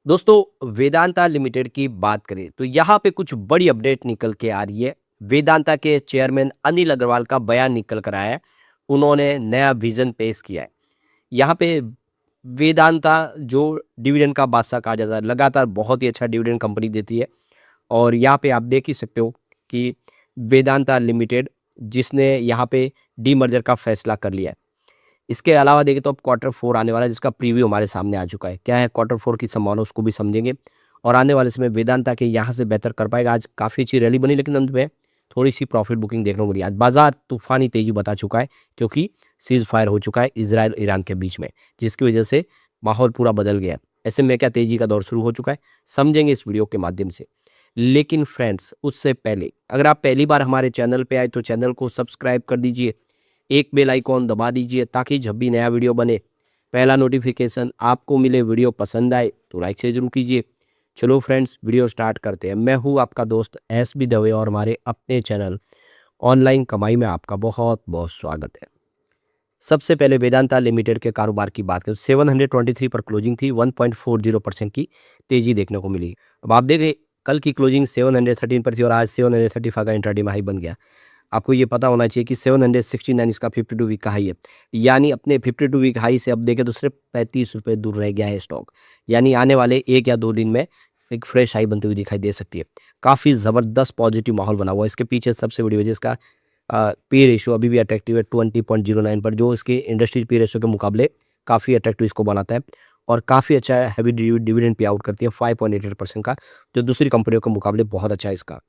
दोस्तों वेदांता लिमिटेड की बात करें तो यहाँ पे कुछ बड़ी अपडेट निकल के आ रही है। वेदांता के चेयरमैन अनिल अग्रवाल का बयान निकल कर आया है। उन्होंने नया विजन पेश किया है। यहाँ पे वेदांता जो डिविडेंड का बादशाह कहा जाता है, लगातार बहुत ही अच्छा डिविडेंड कंपनी देती है। और यहाँ पे आप देख ही सकते हो कि वेदांता लिमिटेड जिसने यहाँ पे डीमर्जर का फैसला कर लिया है। इसके अलावा देखें तो अब क्वार्टर 4 आने वाला है, जिसका प्रीव्यू हमारे सामने आ चुका है। क्या है क्वार्टर 4 की संभावना, उसको भी समझेंगे। और आने वाले समय वेदांता के यहाँ से बेहतर कर पाएगा। आज काफ़ी अच्छी रैली बनी, लेकिन अंत में थोड़ी-सी प्रॉफिट बुकिंग देखने को मिली। आज बाज़ार तूफ़ानी तेज़ी बता चुका है, क्योंकि सीज़ फायर हो चुका है इज़राइल ईरान के बीच में, जिसकी वजह से माहौल पूरा बदल गया है। ऐसे में क्या तेज़ी का दौर शुरू हो चुका है, समझेंगे इस वीडियो के माध्यम से। लेकिन फ्रेंड्स, उससे पहले अगर आप पहली बार हमारे चैनल पे आए तो चैनल को सब्सक्राइब कर दीजिए, एक बेल आइकॉन दबा दीजिए, ताकि जब भी नया वीडियो बने पहला नोटिफिकेशन आपको मिले। वीडियो पसंद आए तो लाइक से जरूर कीजिए। चलो फ्रेंड्स, वीडियो स्टार्ट करते हैं। मैं हूँ आपका दोस्त एस बी दवे और हमारे अपने चैनल ऑनलाइन कमाई में आपका बहुत बहुत स्वागत है। सबसे पहले वेदांता लिमिटेड के कारोबार की बात करें, 723 पर क्लोजिंग थी, 1.40% की तेजी देखने को मिली। अब आप देखें, कल की क्लोजिंग 713 पर थी और आज 735 का इंट्राडे में हाई बन गया। आपको ये पता होना चाहिए कि 769 इसका 52 वीक का हाई है। यानी अपने 52 वीक हाई से अब देखें तो सिर्फ 35 रुपये दूर रह गया है स्टॉक। यानी आने वाले 1 या 2 दिन में एक फ्रेश हाई बनती हुई दिखाई दे सकती है। काफ़ी ज़बरदस्त पॉजिटिव माहौल बना हुआ है। इसके पीछे सबसे बड़ी वजह इसका पी रेशियो अभी भी अट्रैक्टिव है 20.09 पर, जो इसके इंडस्ट्री पी रेशियो के मुकाबले काफ़ी अट्रैक्टिव इसको बनाता है। और काफ़ी अच्छा हैवी डिविडेंड पे आउट करती है 5.88% का, जो दूसरी कंपनियों के मुकाबले बहुत अच्छा है इसका।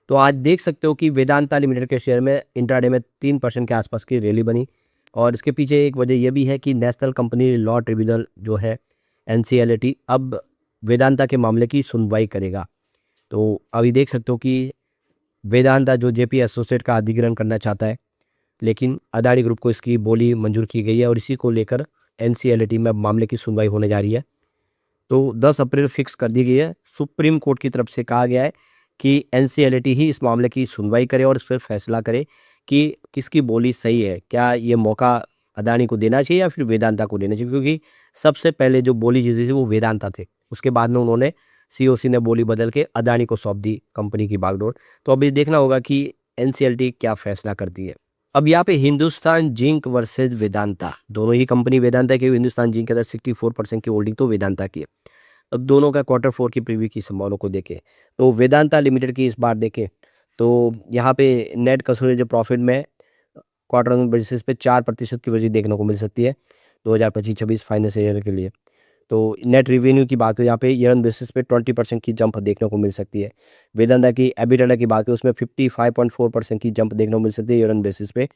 तो आज देख सकते हो कि वेदांता लिमिटेड के शेयर में इंट्राडे में 3% के आसपास की रैली बनी। और इसके पीछे एक वजह यह भी है कि नेशनल कंपनी लॉ ट्रिब्यूनल जो है एनसीएलटी अब वेदांता के मामले की सुनवाई करेगा। तो अभी देख सकते हो कि वेदांता जो जेपी एसोसिएट का अधिग्रहण करना चाहता है, लेकिन अदानी ग्रुप को इसकी बोली मंजूर की गई है और इसी को लेकर एनसीएलटी में अब मामले की सुनवाई होने जा रही है। तो 10 अप्रैल फिक्स कर दी गई है। सुप्रीम कोर्ट की तरफ से कहा गया है कि एनसीएलटी ही इस मामले की सुनवाई करे और इस पर फैसला करे कि किसकी बोली सही है। क्या ये मौका अदानी को देना चाहिए या फिर वेदांता को देना चाहिए, क्योंकि सबसे पहले जो बोली जीती थी वो वेदांता थे। उसके बाद में उन्होंने सीओसी ने बोली बदल के अदानी को सौंप दी कंपनी की बागडोर। तो अभी देखना होगा कि एनसीएलटी क्या फैसला करती है। अब यहाँ पे हिंदुस्तान जिंक वर्सेज वेदांता, दोनों ही कंपनी वेदांता की। हिंदुस्तान जिंक के अंदर 64% की होल्डिंग तो वेदांता की है। अब दोनों का क्वार्टर 4 की प्रीव्यू की संभावना को देखें तो वेदांता लिमिटेड की इस बार देखें तो यहाँ पे नेट कंसोलिडेटेड प्रॉफिट में क्वार्टर बेसिस पे 4% की वृद्धि देखने को मिल सकती है 2025-26 फाइनेंशियल ईयर के लिए। तो नेट रेवेन्यू की बात करें, यहाँ पे ईयर ऑन बेसिस पे 20% की जंप देखने को मिल सकती है। वेदांता की एबिटाडा की बात करें, उसमें 55.4% की जंप देखने को मिल सकती है ईयर ऑन बेसिस पे।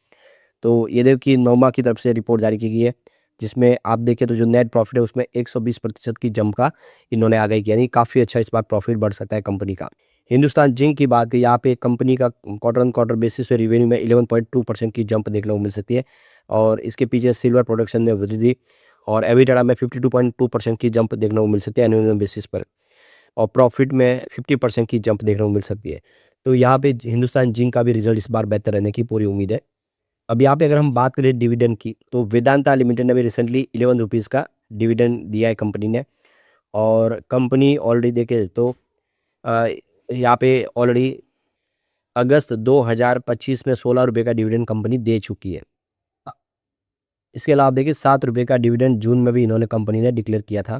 तो ये देखो कि नोमा की तरफ से रिपोर्ट जारी की गई है, जिसमें आप देखें तो जो नेट प्रॉफिट है उसमें 120% की जंप का इन्होंने आगाही किया। यानी काफ़ी अच्छा इस बार प्रॉफिट बढ़ सकता है कंपनी का। हिंदुस्तान जिंक की बात करें, यहाँ पे कंपनी का क्वार्टर ऑन क्वार्टर बेसिस पे रिवेन्यू में 11.2% की जंप देखने को मिल सकती है। और इसके पीछे सिल्वर प्रोडक्शन में वृद्धि और एबिटाडा में 52.2% की जंप देखने को मिल सकती है एनुअल बेसिस पर। और प्रॉफिट में 50% की जंप देखने को मिल सकती है। तो यहाँ पे हिंदुस्तान जिंक का भी रिजल्ट इस बार बेहतर रहने की पूरी उम्मीद है। अब यहाँ पे अगर हम बात करें डिविडेंड की, तो वेदांता लिमिटेड ने भी रिसेंटली 11 रुपीज़ का डिविडेंड दिया है कंपनी ने। और कंपनी ऑलरेडी देखे तो अ, यहाँ पे ऑलरेडी अगस्त 2025 में 16 रुपये का डिविडेंड कंपनी दे चुकी है। अ, इसके अलावा देखिए 7 रुपये का डिविडेंड जून में भी इन्होंने कंपनी ने डिक्लेयर किया था।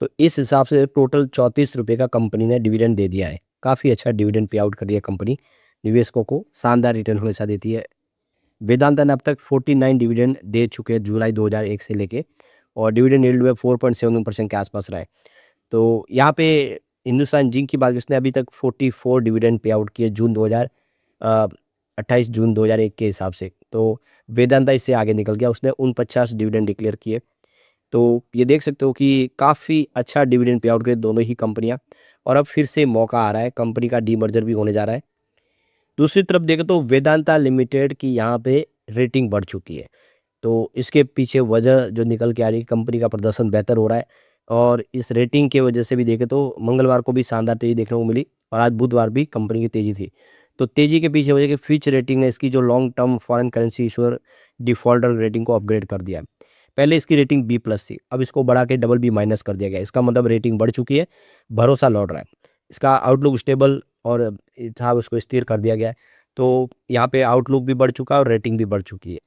तो इस हिसाब से टोटल 34 रुपये का कंपनी ने डिविडेंड दे दिया है। काफ़ी अच्छा डिविडेंड पे आउट कर रही है कंपनी, निवेशकों को शानदार रिटर्न हमेशा देती है। वेदांता ने अब तक 49 डिविडेंड दे चुके हैं जुलाई 2001 से लेके, और डिविडेंड यील्ड में 4.7% के आसपास रहा है। तो यहाँ पे हिंदुस्तान जिंक की बात, उसने अभी तक 44 डिविडेंड पे आउट किए जून 28 जून 2001 के हिसाब से। तो वेदांता इससे आगे निकल गया, उसने 49 डिविडेंड डिक्लेयर किए। तो ये देख सकते हो कि काफ़ी अच्छा डिविडेंड पे आउट किए दोनों ही कंपनियाँ। और अब फिर से मौका आ रहा है, कंपनी का डीमर्जर भी होने जा रहा है। दूसरी तरफ देखें तो वेदांता लिमिटेड की यहाँ पे रेटिंग बढ़ चुकी है। तो इसके पीछे वजह जो निकल के आ रही है, कंपनी का प्रदर्शन बेहतर हो रहा है। और इस रेटिंग के वजह से भी देखें तो मंगलवार को भी शानदार तेज़ी देखने को मिली और आज बुधवार भी कंपनी की तेज़ी थी। तो तेज़ी के पीछे वजह कि फिच रेटिंग ने इसकी जो long term foreign currency issuer default rating को अपग्रेड कर दिया है। पहले इसकी रेटिंग बी प्लस थी, अब इसको बढ़ा के डबल बी माइनस कर दिया गया। इसका मतलब रेटिंग बढ़ चुकी है, भरोसा लौट रहा है। इसका आउटलुक स्टेबल और था, उसको स्थिर कर दिया गया है। तो यहाँ पे आउटलुक भी बढ़ चुका है और रेटिंग भी बढ़ चुकी है।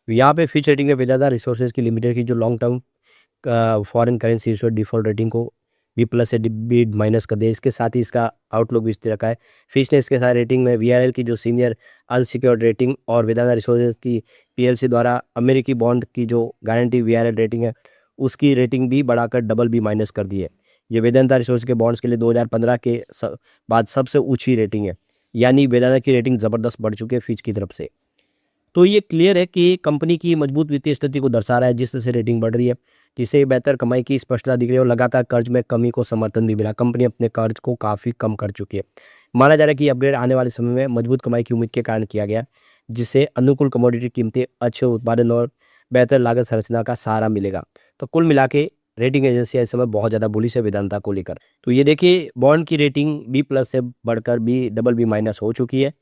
यहाँ पे फिच रेटिंग है वेदांता रिसोर्सेज की लिमिटेड की जो long term foreign currency issue default rating को बी प्लस से बी माइनस कर दिया। इसके साथ ही इसका आउटलुक भी स्थिर रखा है। फिच ने इसके साथ रेटिंग में वीआरएल की जो सीनियर अनसिक्योर्ड रेटिंग और वेदांता रिसोर्सेज की पीएलसी द्वारा अमेरिकी बॉन्ड की जो गारंटी वीआरएल रेटिंग है उसकी रेटिंग भी बढ़ाकर डबल बी माइनस कर दी है। ये वेदांता रिसोर्सेज के बॉन्ड्स के लिए 2015 के बाद सबसे ऊंची रेटिंग है, यानी वेदांता की रेटिंग ज़बरदस्त बढ़ चुकी है फिच की तरफ से। तो ये क्लियर है कि कंपनी की मजबूत वित्तीय स्थिति को दर्शा रहा है, जिस तरह से रेटिंग बढ़ रही है, जिससे बेहतर कमाई की स्पष्टता दिख रही है और लगातार कर्ज में कमी को समर्थन भी मिला। कंपनी अपने कर्ज को काफ़ी कम कर चुकी है। माना जा रहा है कि अपग्रेड आने वाले समय में मजबूत कमाई की उम्मीद के कारण किया गया, जिससे अनुकूल कमोडिटी कीमतें, अच्छे उत्पादन और बेहतर लागत संरचना का सहारा मिलेगा। तो कुल मिला के रेटिंग एजेंसियाँ इस समय बहुत ज़्यादा बुलिश है वेदांता को लेकर। तो ये देखिए, बॉन्ड की रेटिंग बी प्लस से बढ़कर बी डबल बी माइनस हो चुकी है।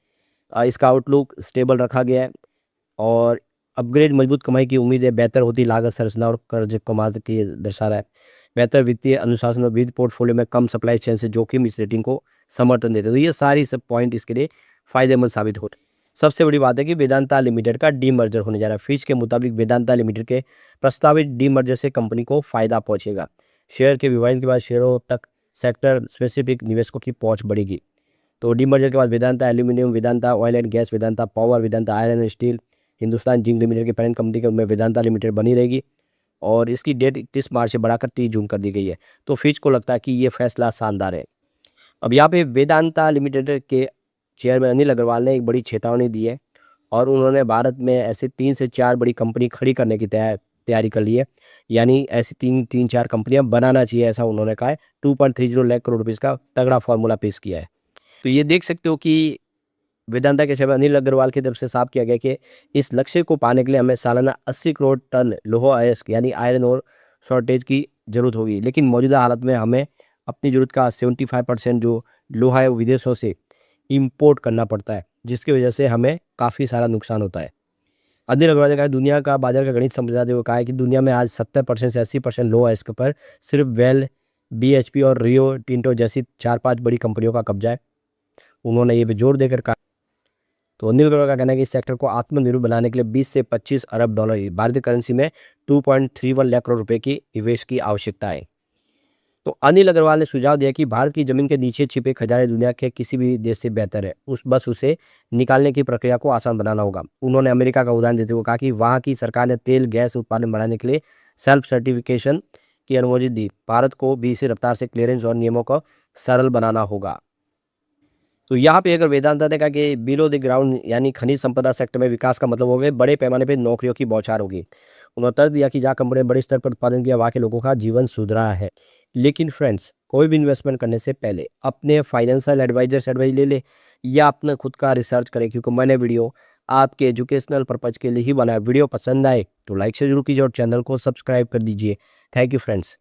इसका आउटलुक स्टेबल रखा गया है और अपग्रेड मजबूत कमाई की उम्मीद है, बेहतर होती लागत संरचना और कर्ज कमात की दर्शा रहा है। बेहतर वित्तीय अनुशासन और वित्त पोर्टफोलियो में कम सप्लाई चेन से जोखिम इस रेटिंग को समर्थन देते हैं। तो ये सारी सब पॉइंट इसके लिए फायदेमंद साबित होते हैं। सबसे बड़ी बात है कि वेदांता लिमिटेड का डीमर्जर होने जा रहा है। फिच के मुताबिक वेदांता लिमिटेड के प्रस्तावित डीमर्जर से कंपनी को फायदा पहुंचेगा। शेयर के विभाजन के बाद शेयरों तक सेक्टर स्पेसिफिक निवेशकों की पहुंच बढ़ेगी। तो डीमर्जर के बाद Vedanta aluminium, Vedanta oil and gas, Vedanta power, Vedanta iron and steel, Hindustan zinc limited के पेरेंट कंपनी के में वेदांता लिमिटेड बनी रहेगी और इसकी डेट 31 मार्च से बढ़ाकर 30 जून कर दी गई है। तो फिच को लगता है कि ये फैसला शानदार है। अब यहाँ पे वेदांता लिमिटेड के चेयरमैन अनिल अग्रवाल ने एक बड़ी चेतावनी दी है और उन्होंने भारत में ऐसे 3 से 4 बड़ी कंपनी खड़ी करने की तैयारी कर ली है, यानी ऐसी 3-4 कंपनियां बनाना चाहिए, ऐसा उन्होंने कहा है। 2.30 लाख करोड़ रुपये का तगड़ा फॉर्मूला पेश किया है। तो ये देख सकते हो कि वेदांता के चेयरमैन अनिल अग्रवाल की तरफ से साफ किया गया कि इस लक्ष्य को पाने के लिए हमें सालाना 80 करोड़ टन लौह अयस्क यानी आयरन और शॉर्टेज की जरूरत होगी, लेकिन मौजूदा हालत में हमें अपनी जरूरत का 75% जो लोहा है वो विदेशों से इंपोर्ट करना पड़ता है, जिसकी वजह से हमें काफ़ी सारा नुकसान होता है। अनिल अग्रवाल ने कहा दुनिया का बाजार का गणित समझाते हुए कहा है कि दुनिया में आज 70% से 80% लोहा अयस्क पर सिर्फ वेल, BHP और रियो टिंटो जैसी 4-5 बड़ी कंपनियों का कब्जा है। उन्होंने ये भी जोर देकर कहा। तो अनिल अग्रवाल का कहना है कि इस सेक्टर को आत्मनिर्भर बनाने के लिए 20 से 25 अरब डॉलर भारतीय करेंसी में 2.31 लाख करोड़ रुपए की निवेश की आवश्यकता है। तो अनिल अग्रवाल ने सुझाव दिया कि भारत की जमीन के नीचे छिपे खजाने दुनिया के किसी भी देश से बेहतर है, बस उसे निकालने की प्रक्रिया को आसान बनाना होगा। उन्होंने अमेरिका का उदाहरण देते हुए कहा कि वहाँ की सरकार ने तेल गैस उत्पादन बढ़ाने के लिए सेल्फ सर्टिफिकेशन की अनुमति दी। भारत को भी इसी रफ्तार से क्लियरेंस और नियमों को सरल बनाना होगा। तो यहाँ पे अगर वेदांता ने कहा कि बिलो द ग्राउंड यानी खनिज संपदा सेक्टर में विकास का मतलब हो गया बड़े पैमाने पे नौकरियों की बौछार होगी। उन्होंने तर्क दिया कि जहाँ कंपनी बड़े स्तर पर उत्पादन किया वहाँ के लोगों का जीवन सुधरा है। लेकिन फ्रेंड्स, कोई भी इन्वेस्टमेंट करने से पहले अपने फाइनेंशियल एडवाइजर से एडवाइस ले ले या अपना खुद का रिसर्च करें, क्योंकि मैंने वीडियो आपके एजुकेशनल पर्पज के लिए ही बनाया। वीडियो पसंद आए तो लाइक से जरूर कीजिए और चैनल को सब्सक्राइब कर दीजिए। Thank you friends.